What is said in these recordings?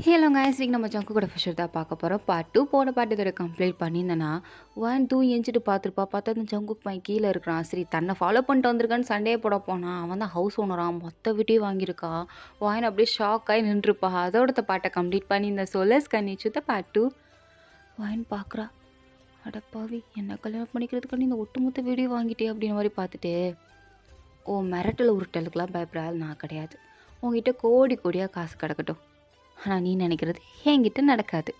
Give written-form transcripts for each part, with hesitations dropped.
Hello guys, இன்னைக்கு நம்ம ஜங்கு கூட ஃபிஷர் தான் பார்க்க போகிறோம். பார்ட் 2 போன பாட்டு இதோட கம்ப்ளீட் பண்ணியிருந்தேன்னா 1 2 எஞ்சிட்டு பார்த்துருப்பா. பார்த்தா அந்த ஜங்குக் பையன் கீழே இருக்கிறான். சரி, தன்னை ஃபாலோ பண்ணிட்டு வந்திருக்கான்னு சண்டையே போட போனான். அவன் தான் ஹவுஸ் ஓனரான், மொத்த வீட்டையும் வாங்கியிருக்கா. வாயின் அப்படியே ஷாக் ஆகி நின்றுருப்பா. அதோட பாட்டை கம்ப்ளீட் பண்ணி இந்த சொல்லஸ் கன்னிச்சு பார்ட் 2 வாயின் பார்க்குறா. அடப்பாவி, என்ன கல்யாணம் பண்ணிக்கிறதுக்காண்டி இந்த ஒட்டுமொத்த வீடியோ வாங்கிட்டே அப்படின்ற மாதிரி பார்த்துட்டு, ஓ மிரட்டல் உருட்டலுக்கெல்லாம் பயப்படாது, நான் கிடையாது. உங்ககிட்ட கோடி கோடியாக காசு கிடக்கட்டும், ஆனால் நீ நினைக்கிறது என்கிட்ட நடக்காது.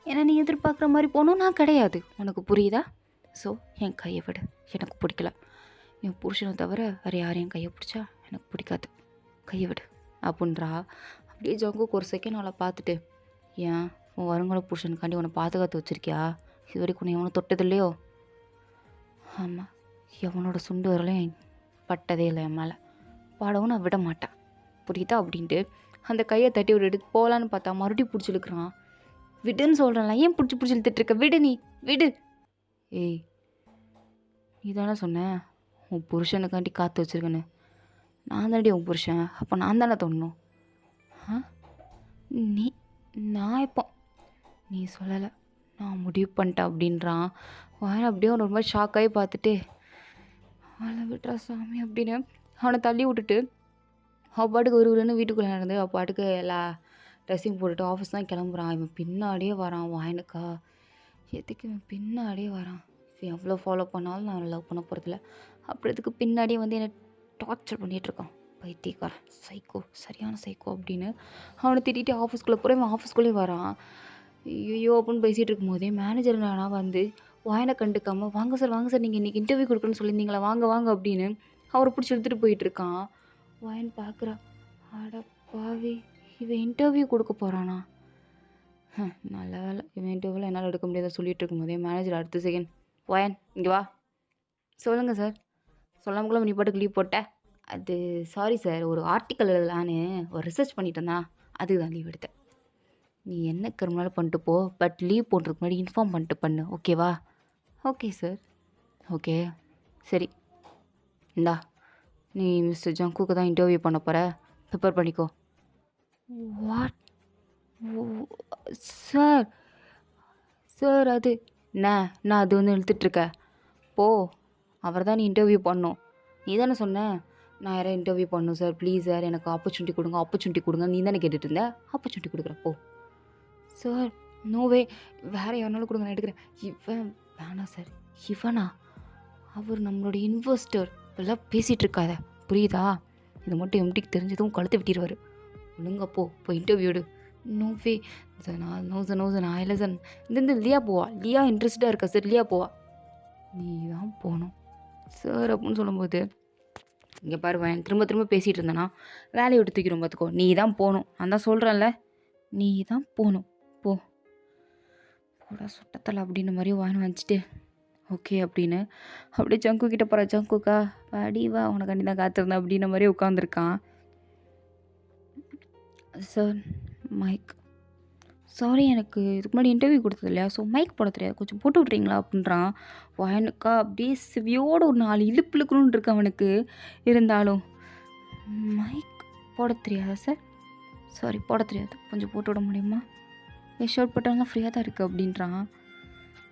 ஏன்னா நீ எதிர்பார்க்குற மாதிரி போகணும் நான் கிடையாது. உனக்கு புரியுதா? ஸோ என் கையை விடு, எனக்கு பிடிக்கல. என் புருஷனை தவிர வேறு யாரையும் கையை பிடிச்சா எனக்கு பிடிக்காது, கையை விடு அப்படின்றா. அப்படியே ஜங்குக்கு ஒரு செகண்ட் அவளை பார்த்துட்டு, ஏன் உன் வருங்கால புருஷனுக்காண்டி உன்னை பாதுகாத்து வச்சுருக்கியா? இது வரைக்கும் உன்னை எவனும் தொட்டது இல்லையோ? ஆமாம், எவனோட சுண்டு வரலையும் பட்டதே இல்லை என் மேலே, பாடவும் நான் விட மாட்டேன், புரியுதா அப்படின்ட்டு அந்த கையை தட்டி ஒரு எடுத்து போகலான்னு பார்த்தா மறுபடியும் பிடிச்சி இழுக்கிறான். விடுன்னு சொல்கிறேன்ல, ஏன் பிடிச்சி இழுத்துட்ருக்க? விடு, நீ விடு. ஏய், நீ தானே சொன்ன உன் புருஷனுக்காண்டி காற்று வச்சுருக்கேன்னு. நான் தானடி உன் புருஷன், அப்போ நான் தானே தோணணும். ஆ, நீ நான் எப்போ? நீ சொல்லலை, நான் முடிவு பண்ணிட்டேன் அப்படின்றான். வாயில் அப்படியே அவனை ரொம்ப ஷாக்காகி பார்த்துட்டு, அவளை விட்டுறா சாமி அப்படின்னு அவனை தள்ளி விட்டுட்டு அவள் பாட்டுக்கு ஒருவருன்னு வீட்டுக்குள்ளே நடந்து அவள் பாட்டுக்கு எல்லா ட்ரெஸ்ஸையும் போட்டுட்டு ஆஃபீஸ் தான் கிளம்புறான். இவன் பின்னாடியே வரான். வாயனுக்கா எதுக்கு இவன் பின்னாடியே வரான்? இவன் எவ்வளோ ஃபாலோ பண்ணாலும் நான் லவ் பண்ண போகிறதில்ல. அப்புறத்துக்கு பின்னாடியே வந்து என்னை டார்ச்சர் பண்ணிகிட்ருக்கான். பைத்தியக்காரன், சைக்கோ, சரியான சைக்கோ அப்படின்னு அவனை திட்டிட்டு ஆஃபீஸ்க்குள்ளே போகிறேன். இவன் ஆஃபீஸ்க்குள்ளேயே வரான். ஐயோ அப்படின்னு பேசிகிட்டு இருக்கும்போதே மேனேஜர் நானா வந்து வாயனை கண்டுக்காமல், வாங்க சார் நீங்கள் இன்றைக்கி இன்டர்வியூ கொடுக்குறேன்னு சொல்லியிருந்தீங்களா, வாங்க வாங்க அப்படின்னு அவரை பிடிச்சி எடுத்துகிட்டு போயிட்டுருக்கான். வாயன் பார்க்குறா. அட பாவி, இவன் இன்டர்வியூ கொடுக்க போகிறானா? நல்ல வேலை, இவன் இன்டர்வியூவில் என்னால் எடுக்க முடியாத சொல்லிட்டு இருக்கும்போதே மேனேஜர் அடுத்த செகண்ட், வாயன் இங்கே வா. சொல்லுங்கள் சார். சொல்லாமக்குள்ள நீ பாட்டுக்கு லீவ் போட்ட? அது சாரி சார், ஒரு ஆர்டிக்கல் எழுதலான்னு ஒரு ரிசர்ச் பண்ணிட்டு இருந்தான், அதுக்கு தான் லீவ் எடுத்தேன். நீ என்ன கருமாலும் பண்ணிட்டு போ, பட் லீவ் போடுறதுக்கு முன்னாடி இன்ஃபார்ம் பண்ணிட்டு பண்ணு, ஓகேவா? Okay sir. ஓகே சரி, இந்தா நீ மிஸ்டர் ஜங்குக்கு தான் இன்டர்வியூ பண்ண போகிற, ப்ரிப்பேர் பண்ணிக்கோ. வாட்? சார் சார் அது நான் அது வந்து இழுத்துட்ருக்க. போ, அவர் தான் நீ இன்டர்வியூ பண்ணணும். நீ தானே சொன்ன நான் யாரை இன்டர்வியூ பண்ணணும் சார், ப்ளீஸ் சார் எனக்கு ஆப்பர்ச்சுனிட்டி கொடுங்க நீ தானே கேட்டுட்டு இருந்த. ஆப்பர்ச்சுனிட்டி கொடுக்குற போ. சார் நோவே, வேறு யாருனாலும் கொடுங்க நான் எடுக்கிறேன். இவன் வேணாம் சார். இவனா? அவர் நம்மளோட இன்வெஸ்டர். இப்பெல்லாம் பேசிகிட்டு இருக்காத, புரியுதா? இதை மட்டும் எம்டிக்கு தெரிஞ்சதும் கழுத்து விட்டிடுவார். ஒழுங்கா போ, இன்டர்வியூடு. நோவே சார், நான் இல்லை சார். இந்த லியா போவா, லியா இன்ட்ரெஸ்டாக இருக்கா சார், லியா போவா. நீ தான் போகணும் சார் அப்படின்னு சொல்லும்போது, இங்கே பாருவேன், திரும்ப திரும்ப பேசிகிட்டு இருந்தேன்னா வேலையை விட்டு தூக்கிடும் பார்த்துக்கோ. நீ தான் போகணும், நான் தான் சொல்கிறேன்ல, நீ தான் போகணும். போ கூட சுட்டத்தலை அப்படின்ற மாதிரி வாங்கி வச்சுட்டு ஓகே அப்படின்னு அப்படியே ஜங்கு கிட்ட போகிற. ஜங்குக்கா வாடி வா, உனக்காண்டி தான் காத்திருந்தேன் அப்படின்ற மாதிரி உட்காந்துருக்கான். சார் மைக், சாரி எனக்கு இதுக்கு முன்னாடி இன்டர்வியூ கொடுத்தது இல்லையா, ஸோ மைக் போட தெரியாது, கொஞ்சம் போட்டு விட்றீங்களா அப்படின்றான். வாயனுக்கா அப்படியே சிவியோட ஒரு 4 இழுப்பு இழுக்கணும்னு இருக்கு அவனுக்கு. இருந்தாலும் மைக் போட தெரியாதா சார்? சாரி போட தெரியாது, கொஞ்சம் போட்டு விட முடியுமா? ஷர்ட் போட்டாலும் ஃப்ரீயாக தான் இருக்குது அப்படின்றான்.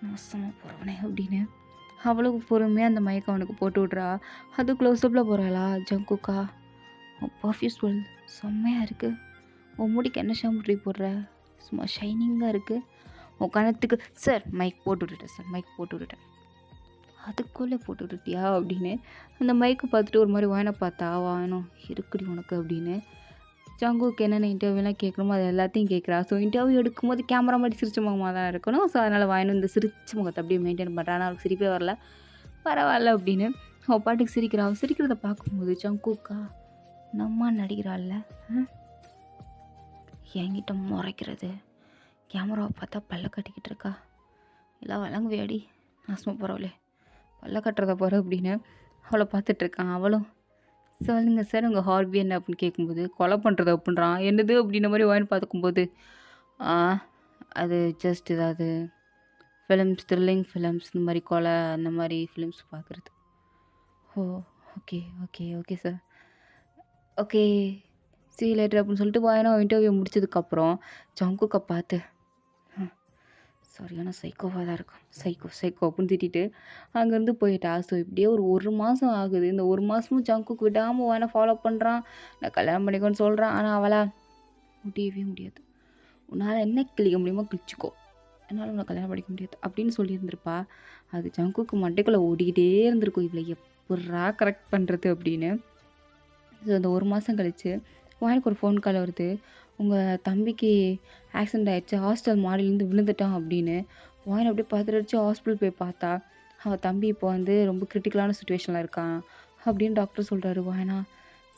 மோசமாக போகிறவனே அப்படின்னு அவ்வளவு பொறுமையாக அந்த மைக் அவனுக்கு போட்டு விட்றா. அது க்ளோஸ்அப்பில் போகிறாளா ஜங்குக்கா. பர்ஃப்யூம் ஸ்மெல் செம்மையாக இருக்குது. உன் முடிக்கு என்ன ஷாம்பு போடுற? சும்மா ஷைனிங்காக இருக்குது. உன் கணத்துக்கு சார் மைக் போட்டு விட்டுட்டேன் சார், மைக் போட்டு விட்டுட்டேன். அதுக்குள்ளே போட்டு விட்டுட்டியா அப்படின்னு அந்த மைக்கை பார்த்துட்டு ஒரு மாதிரி வாயனை பார்த்தா, வாயனும் இருக்குடி உனக்கு அப்படின்னு. ஜங்குக்கு என்னென்ன இன்டர்வியூலாம் கேட்கணுமோ அது எல்லாத்தையும் கேட்குறா. ஸோ இன்டர்வியூ எடுக்கும்போது கேமரா மாதிரி சிரிச்ச முகமாக தான் இருக்கணும். ஸோ அதனால் வாயனும் இந்த சிரிச்ச முகத்தை அப்படியே மெயின்டைன் பண்ணுறான். ஆனால் அவளுக்கு சிரிப்பே வரல. பரவாயில்ல அப்படின்னு அவள் பாட்டுக்கு சிரிக்கிறா. அவள் சிரிக்கிறத பார்க்கும்போது ஜங்குக்கா நம்ம நடிக்கிறாள்ல, என்கிட்ட முறைக்கிறது, கேமராவை பார்த்தா பல்ல கட்டிக்கிட்டு இருக்கா. எல்லாம் வழங்குவியாடி, நாசமாக போகிறவளே, பல்ல கட்டுறத போகிற அப்படின்னு அவளை பார்த்துட்ருக்கான். அவளும் சொல்லுங்கள் சார் உங்கள் ஹார்பி என்ன அப்படின்னு கேட்கும்போது, கொலை பண்ணுறது அப்படின்றான். என்னது அப்படின்ற மாதிரி வாங்கி பார்த்துக்கும்போது, அது ஜஸ்ட் ஏதாவது ஃபிலிம்ஸ், த்ரில்லிங் ஃபிலிம்ஸ், இந்த மாதிரி கொலை அந்த மாதிரி ஃபிலிம்ஸ் பார்க்குறது. Oh okay okay okay sir. Okay see you later அப்படின்னு சொல்லிட்டு வாயனா இன்டர்வியூ முடிச்சதுக்கப்புறம் ஜங்குக்கை பார்த்து சரியான சைக்கோவாக தான் இருக்கான். சைக்கோ சைக்கோ அப்படின்னு திட்டிட்டு அங்கேருந்து போயிட்டா. ஸோ இப்படியே ஒரு மாதம் ஆகுது. இந்த ஒரு மாதமும் ஜங்குக்கு விடாமல் வேணா ஃபாலோ பண்ணுறான். நான் கல்யாணம் பண்ணிக்கோன்னு சொல்கிறான். ஆனால் அவளா முடியவே முடியாது. உன்னால் என்ன கிழிக்க முடியுமோ கிழிச்சிக்கோ. என்னால் உன்னை கல்யாணம் பண்ணிக்க முடியாது அப்படின்னு சொல்லியிருந்திருப்பா. அது ஜங்குக்கு மண்டைக்குள்ளே ஓடிக்கிட்டே இருந்திருக்கும். இவளை எப்பட்றா கரெக்ட் பண்ணுறது அப்படின்னு. ஸோ அந்த ஒரு மாதம் கழித்து எனக்கு ஒரு ஃபோன் கால் வருது. உங்கள் தம்பிக்கு ஆக்சிடெண்ட் ஆகிடுச்சு, ஹாஸ்டல் மாடியிலேருந்து விழுந்துட்டான் அப்படின்னு. வாயின் அப்படியே பதறிச்சு ஹாஸ்பிட்டல் போய் பார்த்தா அவன் தம்பி இப்போ வந்து ரொம்ப கிரிட்டிக்கலான சுச்சுவேஷனில் இருக்கான் அப்படின்னு டாக்டர் சொல்கிறாரு. வாயனா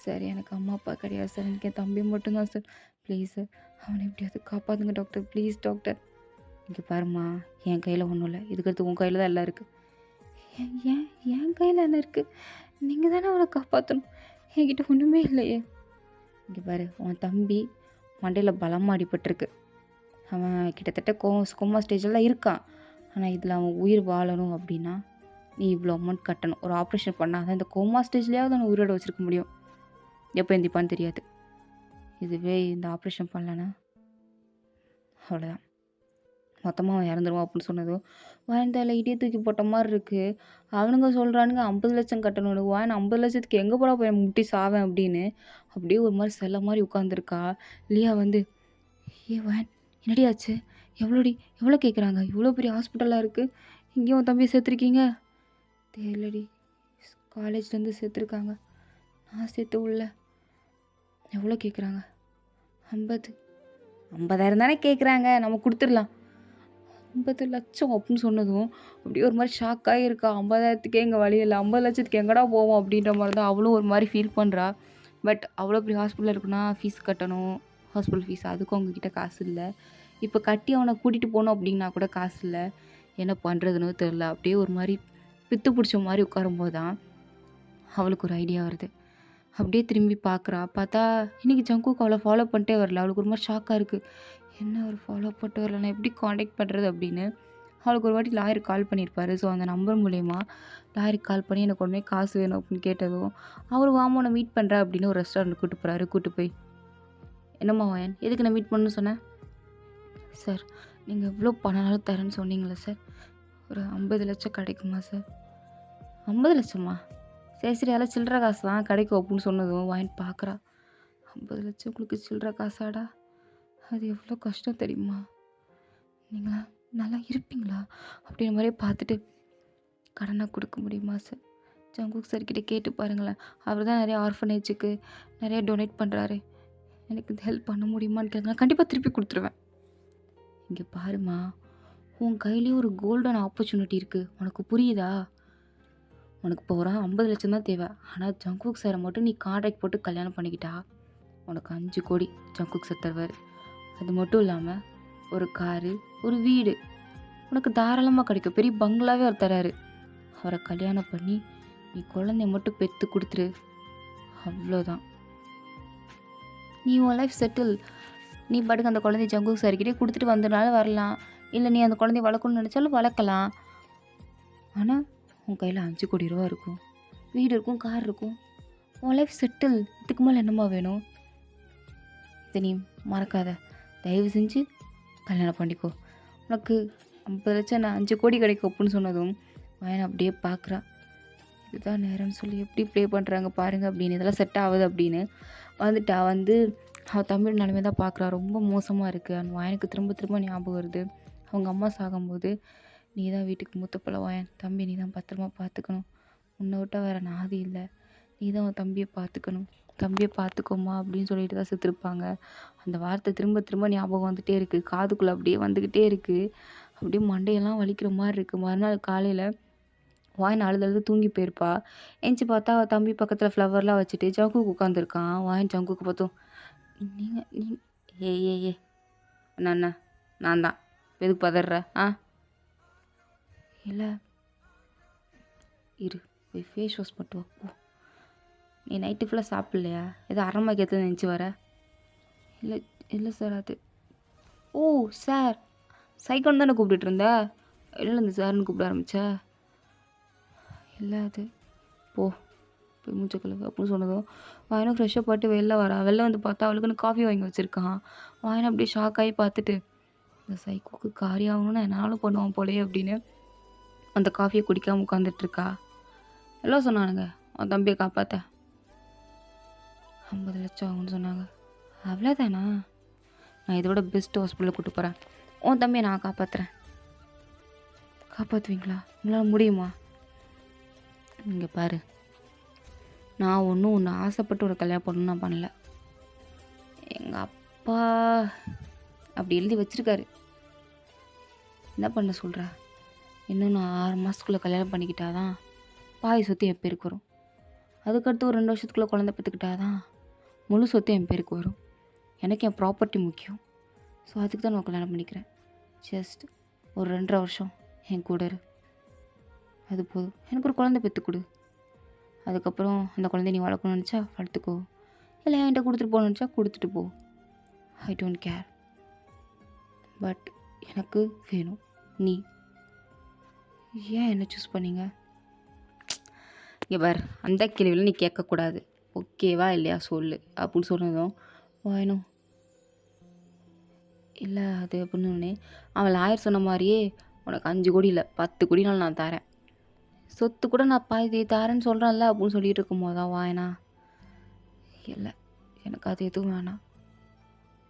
சார் எனக்கு அம்மா அப்பா கிடையாது சார், எனக்கு என் தம்பி மட்டும்தான் சார், ப்ளீஸ் சார் அவனை எப்படியாவது காப்பாற்றுங்க டாக்டர், ப்ளீஸ் டாக்டர். இங்கே பாருமா, என் கையில் ஒன்றும் இல்லை, இதுக்கடுத்து உன் கையில் தான் எல்லாம் இருக்குது. ஏன் என் கையில் என்ன இருக்குது? நீங்கள் தானே அவனை காப்பாற்றணும், என்கிட்ட ஒன்றுமே இல்லையே. இங்கே பாரு, உன் தம்பி மண்டையில் பலமாக அடிபட்டிருக்கு. அவன் கிட்டத்தட்ட கோமா ஸ்டேஜில் தான் இருக்கான். ஆனால் இதில் அவன் உயிர் வாழணும் அப்படின்னா நீ இவ்வளோ அமௌண்ட் கட்டணும். ஒரு ஆப்ரேஷன் பண்ணால் தான் இந்த கோமா ஸ்டேஜ்லேயாவது அவனை உயிரோட வச்சுருக்க முடியும். எப்போ எந்திப்பான்னு தெரியாது. இதுவே இந்த ஆப்ரேஷன் பண்ணலன்னா அவ்வளோதான், மொத்தமாக அவன் இறந்துருவான் அப்படின்னு சொன்னதும் வாய்ந்தால இடியை தூக்கி போட்ட மாதிரி இருக்குது. அவனுங்க சொல்கிறானுங்க 50 லட்சம் கட்டணும்னு. வாயின் 50 லட்சத்துக்கு எங்கே போட போய் முட்டி சாவேன் அப்படின்னு அப்படியே ஒரு மாதிரி செல்ல மாதிரி உட்காந்துருக்கா. லியா வந்து வாயின் என்னடி ஆச்சு, எவ்வளோ கேட்குறாங்க, இவ்வளோ பெரிய ஹாஸ்பிட்டலாக இருக்குது, இங்கேயும் உன் தம்பியை சேர்த்துருக்கீங்க? தெரியலடி, காலேஜ்லேருந்து சேர்த்துருக்காங்க, நான் சேர்த்து உள்ள. எவ்வளோ கேட்குறாங்க? 50,000 தானே கேட்குறாங்க, நம்ம கொடுத்துடலாம். 50 லட்சம் அப்படின்னு சொன்னதும் அப்படியே ஒரு மாதிரி ஷாக்காகி இருக்கா. 50,000த்துக்கே எங்கள் வழி இல்லை, 50 லட்சத்துக்கு எங்கடா போவோம் அப்படின்ற மாதிரி தான் அவளும் ஒரு மாதிரி ஃபீல் பண்ணுறா. பட் அவ்வளோ பெரிய ஹாஸ்பிட்டலில் இருக்குன்னா ஃபீஸ் கட்டணும், ஹாஸ்பிட்டல் ஃபீஸ், அதுக்கும் அவங்கக்கிட்ட காசு இல்லை. இப்போ கட்டி அவனை கூட்டிகிட்டு போகணும் அப்படின்னா கூட காசு இல்லை. என்ன பண்ணுறதுன்னு தெரில. அப்படியே ஒரு மாதிரி பித்து பிடிச்ச மாதிரி உட்காரும்போது தான் அவளுக்கு ஒரு ஐடியா வருது. அப்படியே திரும்பி பார்க்குறா. பார்த்தா இன்றைக்கி ஜங்குக்கு அவளை ஃபாலோ பண்ணிட்டே வரல. அவளுக்கு ஒரு மாதிரி ஷாக்காக இருக்குது. என்ன ஒரு ஃபாலோ பண்ணிட்டு வரல, நான் எப்படி காண்டாக்ட் பண்ணுறது அப்படின்னு. அவளுக்கு ஒரு வாட்டி லாயருக்கு கால் பண்ணியிருப்பார். ஸோ அந்த நம்பர் மூலயமா லாயருக்கு கால் பண்ணி எனக்கு உடனே காசு வேணும் அப்படின்னு கேட்டதும் அவர் வாமோனை மீட் பண்ணுறா அப்படின்னு ஒரு ரெஸ்டாரண்ட் கூப்பிட்டு போகிறாரு. கூப்பிட்டு போய் என்னம்மா வாயன், எதுக்கு நான் மீட் பண்ணணும்னு சொன்னேன்? சார் நீங்கள் எவ்வளோ பணம்னாலும் தரேன்னு சொன்னீங்களே சார், ஒரு 50 லட்சம் கிடைக்குமா சார்? 50 லட்சமா? சரி சரி, அதெல்லாம் சில்லற காசு தான் கிடைக்கும் அப்படின்னு சொன்னதும் வாங்கிட்டு பார்க்குறா. 50 லட்சம் உங்களுக்கு சில்லற காசாடா? அது எவ்வளோ கஷ்டம் தெரியுமா? நீங்களா நல்லா இருப்பீங்களா அப்படின்ற மாதிரியே பார்த்துட்டு கடனாக கொடுக்க முடியுமா சார்? ஜங்குக் சார்கிட்ட கேட்டு பாருங்களேன், அவர் தான் நிறைய ஆர்ஃபனேஜுக்கு நிறைய டொனேட் பண்ணுறாரு, எனக்கு இந்த ஹெல்ப் பண்ண முடியுமான்னு கேளுங்க, கண்டிப்பாக திருப்பி கொடுத்துருவேன். இங்கே பாருமா, உன் கையிலேயே ஒரு கோல்டன் ஆப்பர்ச்சுனிட்டி இருக்குது, உனக்கு புரியுதா? உனக்கு இப்போ ஒரு 50 லட்சம் தான் தேவை. ஆனால் ஜங்குக் சாரை மட்டும் நீ கான்ட்ராக்ட் போட்டு கல்யாணம் பண்ணிக்கிட்டா உனக்கு 5 கோடி ஜங்குக் சார் தருவார். அது மட்டும் இல்லாமல் ஒரு காரு, ஒரு வீடு உனக்கு தாராளமாக கிடைக்கும். பெரிய பங்களாவே அவர் தராரு. அவரை கல்யாணம் பண்ணி நீ குழந்தைய மட்டும் பெற்று கொடுத்துரு, அவ்வளோதான். நீ உன் லைஃப் செட்டில். நீ பாட்டுக்கு அந்த குழந்தைய ஜங்குக் சார்கிட்டே கொடுத்துட்டு வந்தனாலும் வரலாம், இல்லை நீ அந்த குழந்தைய வளர்க்கணும்னு நினச்சாலும் வளர்க்கலாம். ஆனால் உன் கையில் 5 கோடி ரூபா இருக்கும், வீடு இருக்கும், கார் இருக்கும், உன் லைஃப் செட்டில். இதுக்கு மேலே என்னம்மா வேணும்? இதை நீ மறக்காத, தயவு செஞ்சு கல்யாணம் பண்ணிக்கோ. உனக்கு 50 லட்சம், நான் 5 கோடி கிடைக்கும் அப்படின்னு சொன்னதும் வாயனை அப்படியே பார்க்குறா. இதுதான் நேரம்னு சொல்லி எப்படி ப்ளே பண்ணுறாங்க பாருங்கள் அப்படின்னு. இதெல்லாம் செட் ஆகுது அப்படின்னு வந்துட்டா. வந்து அவள் தம்பியோட நிலைமை தான் பார்க்குறா. ரொம்ப மோசமாக இருக்குது. அந்த வாயனுக்கு திரும்ப திரும்ப ஞாபகம் வருது. அவங்க அம்மா சாகும்போது நீ தான் வீட்டுக்கு மூத்த பிள்ளை வாயன், தம்பி நீ தான் பத்திரமா பார்த்துக்கணும், உன்னை விட்டால் வேறு நாதி இல்லை, நீ தான் உன் தம்பியை பார்த்துக்கணும், தம்பியை பார்த்துக்கோமா அப்படின்னு சொல்லிட்டு தான் செத்துருப்பாங்க. அந்த வார்த்தை திரும்ப திரும்ப ஞாபகம் வந்துகிட்டே இருக்குது, காதுக்குள்ளே அப்படியே வந்துக்கிட்டே இருக்குது. அப்படியே மண்டையெல்லாம் வலிக்கிற மாதிரி இருக்குது. மறுநாள் காலையில் வாயன் அழுது தூங்கி போயிருப்பா. எஞ்சி பார்த்தா அவள் தம்பி பக்கத்தில் ஃப்ளவர்லாம் வச்சுட்டு ஜங்குக்கு உட்காந்துருக்கான். வாயன் ஜங்குக்கு பார்த்தோம், நீங்கள் நீ ஏ அண்ணா நான் தான், எதுக்கு பதற? இல்லை இரு, போய் ஃபேஸ் வாஷ் பண்ணிட்டு வா போ. நீ நைட்டு ஃபுல்லாக சாப்பிட்லையா? ஏதோ அரமாக்கு எடுத்து நினச்சி வர? இல்லை இல்லை சார், அது ஓ சார் சைக்கோன்னு தானே கூப்பிட்டுட்டு இருந்தா? இல்லை இந்த சார்னு கூப்பிட ஆரம்பிச்சா? இல்லை அது போ, போய் மூஞ்ச கழுவு அப்படின்னு சொன்னதும் வாயனும் ஃப்ரெஷ்ஷப் ஆட்டு வெளில வரா. வெளில வந்து பார்த்தா அவளுக்குன்னு காஃபி வாங்கி வச்சிருக்கான். வாயனும் அப்படியே ஷாக் ஆகி பார்த்துட்டு, இந்த சைக்கோக்கு காரி ஆகணும்னா என்னாலும் பண்ணுவான் போலயே அப்படின்னு அந்த காஃபியை குடிக்காம உட்காந்துட்ருக்கா. எல்லாம் சொன்னானுங்க, உன் தம்பியை காப்பாற்ற 50 லட்சம் ஆகும்னு சொன்னாங்க. அவ்வளோதானா? நான் இதோட பெஸ்ட் ஹாஸ்பிட்டலுக்கு கூப்பிட்டு போகிறேன். உன் தம்பியை நான் காப்பாற்றுறேன். காப்பாற்றுவீங்களா? உங்களால் முடியுமா? இங்கே பாரு, நான் ஒன்றும் ஒன்று ஆசைப்பட்டு ஒரு கல்யாணம் பண்ணணும்னு நான் பண்ணல. எங்கள் அப்பா அப்படி எழுதி வச்சிருக்காரு. என்ன பண்ண சொல்கிற? இன்னும் நான் 6 மாதத்துக்குள்ளே கல்யாணம் பண்ணிக்கிட்டாதான் பாதி சொத்து என் பேருக்கு வரும். அதுக்கடுத்து ஒரு 2 வருஷத்துக்குள்ளே குழந்தை பெற்றுக்கிட்டாதான் முழு சொத்து என் பேருக்கு வரும். எனக்கு என் ப்ராப்பர்ட்டி முக்கியம். ஸோ அதுக்கு தான் நான் கல்யாணம் பண்ணிக்கிறேன். ஜஸ்ட் ஒரு 2.5 வருஷம் என் கூட இரு. அது போதும். எனக்கு ஒரு குழந்தை பெற்று கொடு. அதுக்கப்புறம் அந்த குழந்தைய நீ வளர்க்கணும்னு நினச்சா வளர்த்துக்கோ, இல்லை என்கிட்ட கொடுத்துட்டு போகணுன்னு நினச்சா கொடுத்துட்டு போ. I don't care. பட் எனக்கு வேணும் நீ. ஏன் என்ன சூஸ் பண்ணீங்க? இங்கே பார், அந்த கேள்வியில் நீ கேட்கக்கூடாது. ஓகேவா இல்லையா சொல்லு அப்படின்னு சொன்னதும் வாயனும் இல்லை அது அப்படின்னு அவன் லாயர் சொன்ன மாதிரியே உனக்கு 5 கோடி இல்லை 10 கோடினாலும் நான் தரேன், சொத்து கூட நான் பாதி தரேன்னு சொல்கிறேன்ல அப்படின்னு சொல்லிட்டு இருக்கும் போது தான் வாயனா இல்லை எனக்கு அது எதுவும் வேணாம்.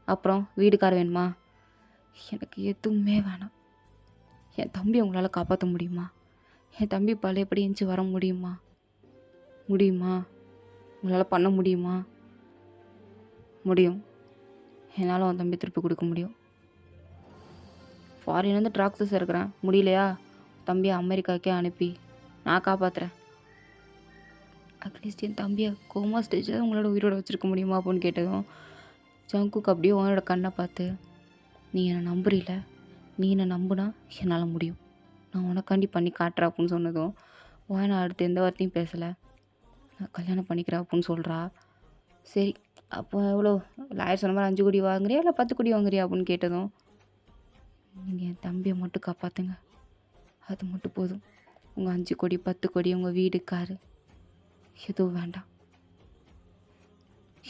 அப்புறம் வீடுக்கார வேணுமா? எனக்கு எதுவுமே வேணாம். என் தம்பி உங்களால் காப்பாற்ற முடியுமா? என் தம்பி பழையபடி எஞ்சி வர முடியுமா? உங்களால் பண்ண முடியுமா? முடியும். என்னால் உன் தம்பி திருப்பி கொடுக்க முடியும். ஃபாரின்லேருந்து ட்ராக்ஸஸ் இருக்கிறேன், முடியலையா? தம்பியை அமெரிக்காவுக்கே அனுப்பி நான் காப்பாற்றுறேன். அட்லீஸ்ட் என் தம்பியை கோமா ஸ்டேஜில் உங்களோட உயிரோட வச்சுருக்க முடியுமா அப்படின்னு கேட்டதும் ஜங்குக்கு அப்படியே உன்னோட கண்ணை பார்த்து, நீ என்னை நம்புறீல, நீ என்னை நம்புனா என்னால் முடியும், நான் உனக்காண்டி பண்ணி காட்டுறேன் அப்படின்னு சொன்னதும் நான் அடுத்து எந்த வார்த்தையும் பேசலை. நான் கல்யாணம் பண்ணிக்கிறேன் அப்படின்னு சொல்கிறா. சரி அப்போ எவ்வளோ? லாயர் சொன்ன மாதிரி 5 கோடி வாங்குறியா இல்லை 10 கோடி வாங்குறியா அப்படின்னு கேட்டதும், நீங்கள் என் தம்பியை மட்டும் காப்பாற்றுங்க, அது மட்டும் போதும். உங்கள் 5 கோடி 10 கோடி உங்கள் வீடு காரு எதுவும் வேண்டாம்,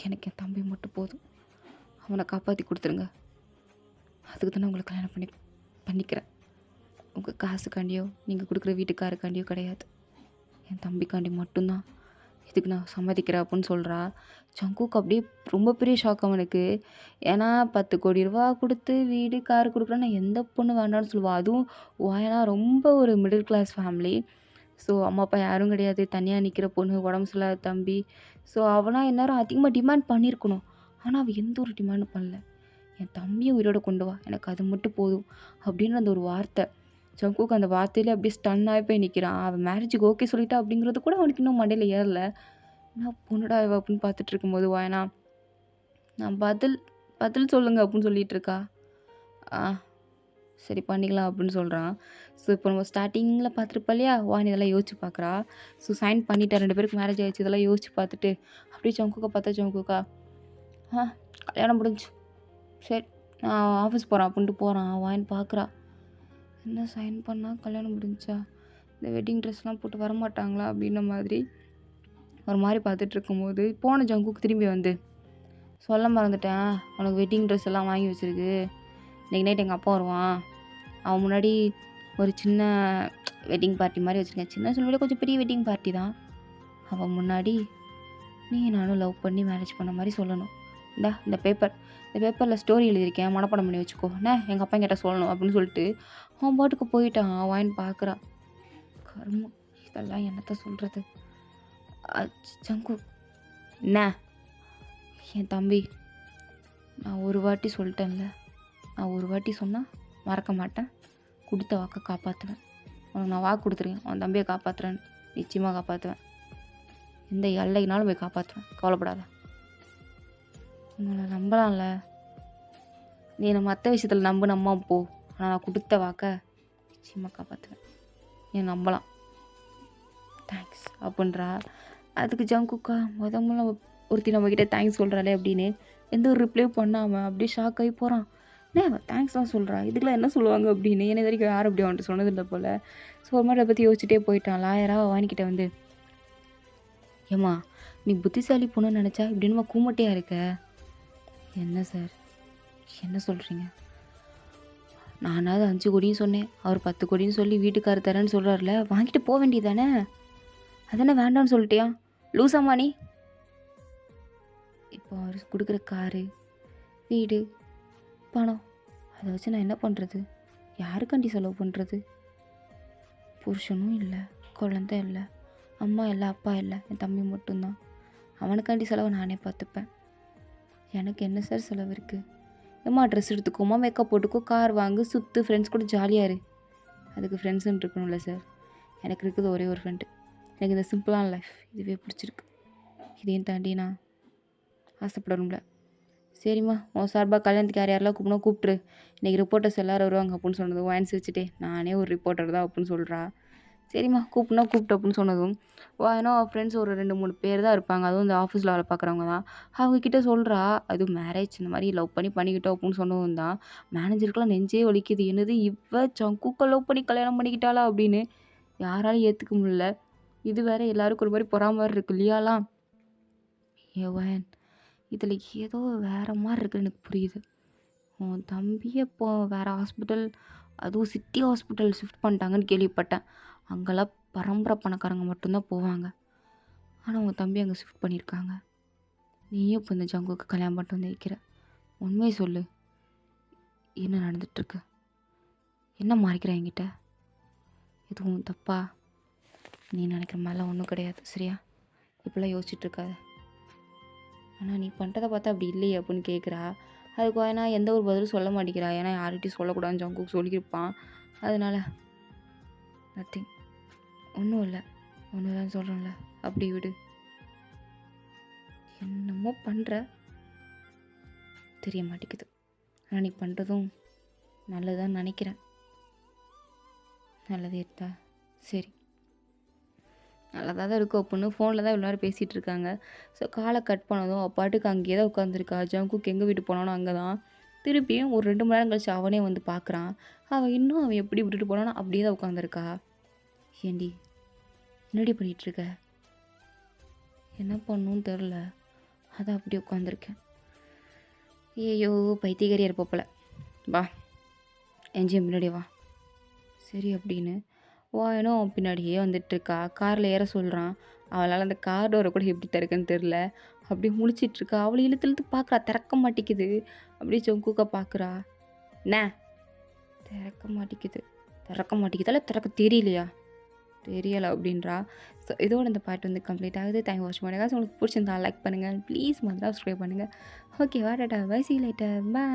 எனக்கு என் தம்பி மட்டும் போதும், அவனை காப்பாற்றி கொடுத்துருங்க. அதுக்கு தானே உங்களை கல்யாணம் பண்ணிக்கிறேன். உங்கள் காசுக்காண்டியோ நீங்கள் கொடுக்குற வீட்டுக்காருக்காண்டியோ கிடையாது, என் தம்பிக்காண்டி மட்டும்தான் இதுக்கு நான் சம்மதிக்கிறேன் அப்படின்னு சொல்கிறா. ஜங்குக்கு அப்படியே ரொம்ப பெரிய ஷாக் அவனுக்கு. ஏன்னா 10 கோடி ரூபா கொடுத்து வீடு கார் கொடுக்குறேன்னா எந்த பொண்ணு வேண்டாம்னு சொல்லுவாள். அதுவும் ஏன்னா ரொம்ப ஒரு மிடில் கிளாஸ் ஃபேமிலி. ஸோ அம்மா அப்பா யாரும் கிடையாது, தனியாக நிற்கிற பொண்ணு, உடம்பு சரியில்லாத தம்பி. ஸோ அவனால் எந்நேரம் அதிகமாக டிமாண்ட் பண்ணியிருக்கணும். ஆனால் அவள் எந்த ஒரு டிமாண்டும் பண்ணல. என் தம்பியை உயிரோட கொண்டு வா, எனக்கு அது மட்டும் போதும் அப்படின்னு அந்த ஒரு வார்த்தை. ஜங்குக்கு அந்த வார்த்தையிலே அப்படியே ஸ்டன் ஆகி போய் நிற்கிறான். அவன் மேரேஜுக்கு ஓகே சொல்லிட்டா அப்படிங்கிறது கூட அவனுக்கு இன்னும் மண்டையில் ஏறல. நான் பொண்ணுடா இவ அப்படின்னு பார்த்துட்டு இருக்கும்போது வாயனா நான் பதில் சொல்லுங்க அப்படின்னு சொல்லிட்டு இருக்கா. சரி பண்ணிக்கலாம் அப்படின்னு சொல்கிறான். ஸோ இப்போ நம்ம ஸ்டார்டிங்கில் பார்த்துருப்பா இல்லையா, வான் இதெல்லாம் யோசிச்சு பார்க்குறா. ஸோ சைன் பண்ணிட்டா, 2 பேருக்கு மேரேஜ் ஆகிடுச்சு, இதெல்லாம் யோசிச்சு பார்த்துட்டு அப்படியே ஜங்குக்கா பார்த்தா ஜங்குக்கா கல்யாணம் முடிஞ்சு சரி நான் ஆஃபீஸ் போகிறேன் அப்படின்ட்டு போகிறான். வாயின் பார்க்குறா, என்ன சைன் பண்ணால் கல்யாணம் முடிஞ்சா, இந்த வெட்டிங் ட்ரெஸ்லாம் போட்டு வரமாட்டாங்களா அப்படின்ன மாதிரி ஒரு மாதிரி பார்த்துட்டு இருக்கும்போது போன ஜங்குக்கு திரும்பி வந்து, சொல்ல மறந்துட்டேன், உனக்கு வெட்டிங் ட்ரெஸ் எல்லாம் வாங்கி வச்சுருக்கு, இன்றைக்கி நைட் எங்கள் அப்பா வருவான், அவன் முன்னாடி ஒரு சின்ன வெட்டிங் பார்ட்டி மாதிரி வச்சுருக்கேன், சின்ன சொல்ல கொஞ்சம் பெரிய வெட்டிங் பார்ட்டி தான், அவன் முன்னாடி நீ நானும் லவ் பண்ணி மேரேஜ் பண்ண மாதிரி சொல்லணும். இந்த பேப்பரில் ஸ்டோரி எழுதியிருக்கேன், மனப்பாடம் பண்ணி வச்சுக்கோ, எங்கள் அப்பா கிட்ட சொல்லணும் அப்படின்னு சொல்லிட்டு அவன் பாட்டுக்கு போயிட்டான். வாயின் பார்க்குறான். கர்மம், இதெல்லாம் என்னத்த சொல்கிறது. ஜங்கு என்ன என் தம்பி, நான் ஒரு வாட்டி சொல்லிட்டேன்ல, நான் ஒரு வாட்டி சொன்னால் மறக்க மாட்டேன், கொடுத்த வாக்கை காப்பாற்றுவேன். உனக்கு நான் வாக்கு கொடுத்துருக்கேன், உன் தம்பியை காப்பாற்றுறேன்னு, நிச்சயமாக காப்பாற்றுவேன், எந்த எல்லைக்குனாலும் போய் காப்பாற்றுவேன், கவலைப்படாத. உங்களை நம்பலாம்ல, நீ என்னை மற்ற விஷயத்தில் நம்பினம்மா போ, ஆனால் நான் கொடுத்த வாக்கை நிச்சயமாக காப்பாற்றுவேன், நீ நம்பலாம், தேங்க்ஸ் அப்படின்றா. அதுக்கு ஜங்குக்கா முதல்ல ஒருத்தி நம்மக்கிட்ட தேங்க்ஸ் சொல்கிறாளே அப்படின்னு எந்த ஒரு ரிப்ளையும் பண்ணாமல் அப்படியே ஷாக் ஆகி போகிறான். அவன் தேங்க்ஸ் தான் சொல்கிறா, இதுக்கெலாம் என்ன சொல்லுவாங்க அப்படின்னு என்ன வரைக்கும் யாரும் அப்படி அவன்கிட்ட சொன்னதில்லை போல். ஸோ ஒரு மாதிரி அதை பற்றி யோசிச்சுட்டே போயிட்டான். லாயராக வாங்கிக்கிட்ட வந்து, ஏம்மா நீ புத்திசாலி பொண்ணுன்னு நினச்சா இப்படி என்னம்மா கூமட்டையா இருக்க? என்ன சார்? என்ன சொல்கிறீங்க? நானாவது 5 கோடின்னு சொன்னேன். அவர் 10 கோடின்னு சொல்லி வீட்டுக்காரர் தரேன்னு சொல்கிறாருல, வாங்கிட்டு போ வேண்டியது தானே? அதானே வேண்டான்னு சொல்லிட்டியா? லூசாம்மா நீ? இப்போ அவர் குடுக்குற காரு, வீடு, பணம் அத வச்சு நான் என்ன பண்ணுறது? யாருக்காண்டி செலவு பண்ணுறது? புருஷனும் இல்லை, குழந்தை இல்லை, அம்மா இல்லை, அப்பா இல்லை, என் தம்பி மட்டும்தான். அவனுக்காண்டி செலவை நானே பார்த்துப்பேன். எனக்கு என்ன சார் செலவு இருக்குது? ஏம்மா ட்ரெஸ் எடுத்துக்கோமா, மேக்கப் போட்டுக்கோ, கார் வாங்கு, சுற்று, ஃப்ரெண்ட்ஸ் கூட ஜாலியாக இரு. அதுக்கு ஃப்ரெண்ட்ஸுன்னு இருக்கணும்ல சார். எனக்கு இருக்குது ஒரே ஒரு ஃப்ரெண்டு. எனக்கு இந்த சிம்பிளான லைஃப் இதுவே பிடிச்சிருக்கு. இதையும் தாண்டி நான் ஆசைப்படணும்ல. சரிம்மா உன் சார்பாக கல்யாணத்துக்கு யார் யாரெல்லாம் கூப்பிடணும் கூப்பிட்ரு. இன்றைக்கி ரிப்போர்ட்டர்ஸ் எல்லோரும் வருவாங்க அப்படின்னு சொன்னதும் வாங்கி சிரிச்சிட்டே நானே ஒரு ரிப்போர்ட்டர் தான் அப்படின்னு சொல்கிறா. சரிம்மா கூப்பிட்னா கூப்பிட்டு அப்படின்னு சொன்னதும் ஏன்னா ஃப்ரெண்ட்ஸ் ஒரு 2-3 பேர் தான் இருப்பாங்க. அதுவும் இந்த ஆஃபீஸில் வேலை பார்க்குறவங்க தான். அவங்கக்கிட்ட சொல்கிறா அதுவும் மேரேஜ் இந்த மாதிரி லவ் பண்ணிக்கிட்டோம் அப்படின்னு சொன்னதும் தான் மேனேஜருக்கெல்லாம் நெஞ்சே வலிக்குது. என்னது இவ சங்குக்க லவ் பண்ணி கல்யாணம் பண்ணிக்கிட்டாளா அப்படின்னு யாராலும் ஏற்றுக்க முடியல. இது வேற எல்லாருக்கும் ஒரு மாதிரி பொறாம இருக்கு இல்லையாலாம். ஏவன் இதில் ஏதோ வேறு மாதிரி இருக்குன்னு எனக்கு புரியுது. உன் தம்பியை இப்போ வேறு ஹாஸ்பிட்டல், அதுவும் சிட்டி ஹாஸ்பிட்டல் ஷிஃப்ட் பண்ணிட்டாங்கன்னு கேள்விப்பட்டேன். அங்கெல்லாம் பரம்பரை பணக்காரங்க மட்டும்தான் போவாங்க. ஆனால் உன் தம்பி அங்கே ஷிஃப்ட் பண்ணியிருக்காங்க. நீயும் இப்போ இந்த ஜங்குக்கு கல்யாணம் பண்ணிட்டு வந்து வைக்கிற. உண்மையை சொல்லு, என்ன நடந்துட்டுருக்கு? என்ன மாறிக்கிற என்கிட்ட? எதுவும் தப்பா? நீ நினைக்கிற மாதிரிலாம் ஒன்றும் கிடையாது சரியா? இப்போலாம் யோசிச்சுட்ருக்காத. ஆனால் நீ பண்ணுறதை பார்த்தா அப்படி இல்லையே அப்படின்னு கேட்குறா. அதுக்கு ஏன்னா எந்த ஒரு பதிலும் சொல்ல மாட்டேங்கிறா. ஏன்னா யார்கிட்டையும் சொல்லக்கூடாதுன்னு ஜங்குக்கு சொல்லியிருப்பான். அதனால் நத்திங், ஒன்றும் இல்லை, ஒன்று தான் சொல்கிறேன்ல, அப்படி விடு. என்னமோ பண்ணுற தெரிய மாட்டேங்குது. ஆனால் நீ பண்ணுறதும் நல்லதுதான் நினைக்கிறேன். நல்லதே இருக்கா? சரி, நல்லதாக தான் இருக்கும் அப்படின்னு ஃபோனில் தான் இவ்வளோ நேரம் பேசிகிட்டு இருக்காங்க. ஸோ காலை கட் பண்ணதும் அவள் பாட்டுக்கு அங்கேயே தான் உட்காந்துருக்கா. ஜங்குக்கு எங்கே வீட்டு போனானோ அங்கே தான். திருப்பியும் ஒரு 2 மணி நேரம் கழிச்சு அவனே வந்து பார்க்குறான். அவன் எப்படி விட்டுட்டு போனானோ அப்படியே தான் உட்காந்துருக்கா. ஏண்டி என்னடி பண்ணிகிட்ருக்க? என்ன பண்ணணும்னு தெரில, அதான் அப்படி உட்காந்துருக்கேன். ஐயோ பைத்தியக்காரியாக இருப்ப போல. வா என்ஜிஎம் பின்னாடி வா. சரி அப்படின்னு வாயனோ அவன் பின்னாடியே வந்துட்டுருக்கா. காரில் ஏற சொல்கிறான். அவளால் அந்த கார் டோரை கூட எப்படி திறக்குன்னு தெரில. அப்படியே முழிச்சிட்ருக்கா. அவளை இழுத்து இழுத்து பார்க்குறா, திறக்க மாட்டேங்குது. அப்படியே ஜங்குக்கா பார்க்குறா. என்ன திறக்க மாட்டேங்குதால திறக்க தெரியலையா? தெரியலை அப்படின்றா. ஸோ இதோட இந்த பாட்டு வந்து கம்ப்ளீட் ஆகுது. தேங்க் வாட்ச் பண்ணுங்கள். உங்களுக்கு பிடிச்சிருந்தா லைக் பண்ணுங்கள். ப்ளீஸ் மறந்துடாம சப்ஸ்கிரைப் பண்ணுங்கள். ஓகேவா? Tata bye, see you later, by.